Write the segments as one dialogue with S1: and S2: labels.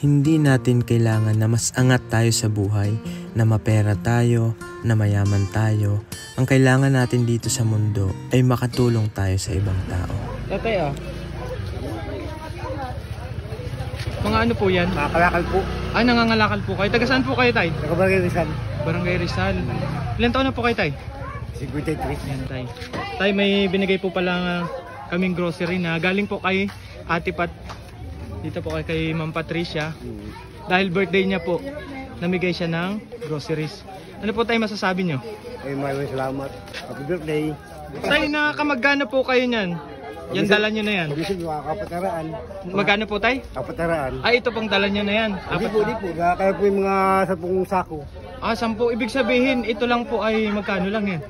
S1: Hindi natin kailangan na mas angat tayo sa buhay, na mapera tayo, na mayaman tayo. Ang kailangan natin dito sa mundo ay makatulong tayo sa ibang tao.
S2: Tatay mga ano po yan?
S3: Mga kalakal po.
S2: Nangangalakal po kayo. Taga saan po kayo, tay?
S3: Taga Barangay Rizal.
S2: Barangay Rizal. Ilan taon na po kayo, tay?
S3: 53.
S2: Yan, tay. Tay, may binigay po pala kaming grocery na galing po kay Ate Pat. Dito po kay Ma'am Patricia. Dahil birthday niya po, namigay siya ng groceries. Ano po tayo masasabi nyo?
S3: Ay, maraming salamat. Happy birthday.
S2: Tay, nakakamagana po kayo niyan? Yan, dala nyo na yan.
S3: Pag-isip nyo, kapataraan.
S2: Magkano po, tay?
S3: Kapataraan.
S2: Ito pong dala nyo na yan.
S3: Hindi po. Kaya po yung mga 10 sako.
S2: 10. Ibig sabihin, ito lang po ay magkano lang yan?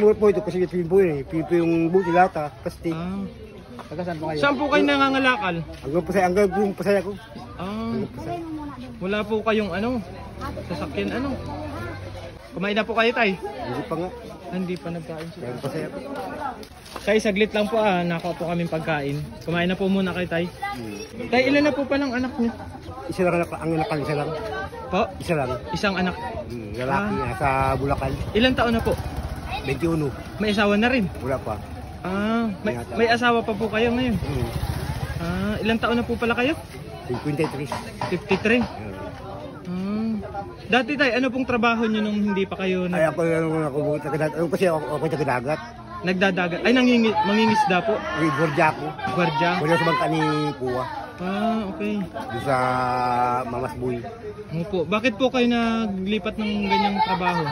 S3: Mura po ito kasi pipo yun eh. Pipo yung buti lata, plastic. Taga saan po kayo?
S2: Saan po kayo nangangalakal?
S3: Hanggang po yung pasaya ko.
S2: Wala po kayong sasakyan Kumain na po kayo, tay?
S3: Hindi pa nga.
S2: Hindi pa nagkain siya.
S3: Hanggang pasaya ko.
S2: Tay, saglit lang po nakuha po kaming pagkain. Kumain na po muna kayo, tay. Tay, ilan na po palang anak niyo?
S3: Isa lang ang anak, isa lang.
S2: Po?
S3: Isa lang.
S2: Isang anak.
S3: Lalaki nasa Bulacan.
S2: Ilan taon na po?
S3: 21.
S2: May asawa na rin?
S3: Wala pa.
S2: May asawa pa po kayo ngayon? Ilang taon na po pala kayo?
S3: 53.
S2: 53? Dati, tay, ano pong trabaho nyo nung hindi pa kayo
S3: Ay ako kasi ako taga-dagat.
S2: nagdadagat? Ay, mangingisda po?
S3: Gwardiya ako.
S2: Gwardiya?
S3: Gwardiya sa bangka ni Kuwa.
S2: Okay.
S3: Doon sa Mamasbuy.
S2: Opo. Bakit po kayo naglipat ng ganyang trabaho?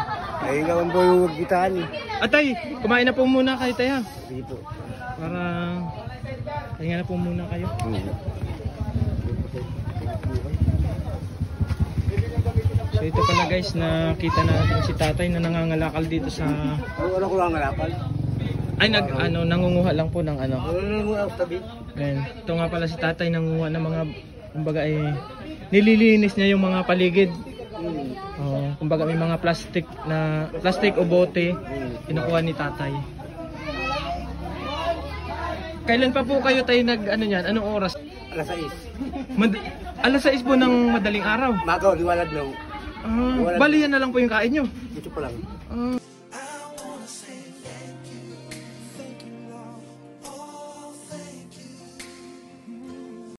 S3: Ay naman po yung kitaan eh.
S2: Tay, kumain na po muna kayo, tay, ha?
S3: Sige po.
S2: Para pahinga na po muna kayo. So ito pala guys, nakita natin si tatay na nangangalakal dito sa...
S3: Ano ko lang ngalakal?
S2: Ay, nangunguha lang po ng
S3: Nangunguha sa tabi.
S2: Ayan. Ito nga pala si tatay nangunguha ng mga, kumbaga nililinis niya yung mga paligid. Kumbaga may mga plastic o bote, kinukuha ni tatay. Kailan pa po kayo tayo niyan? Anong oras?
S3: Alas 6.
S2: Alas 6 po ng madaling araw.
S3: Magaw, liwanag lang.
S2: Bali yan na lang po yung kain nyo.
S3: Ito pa lang.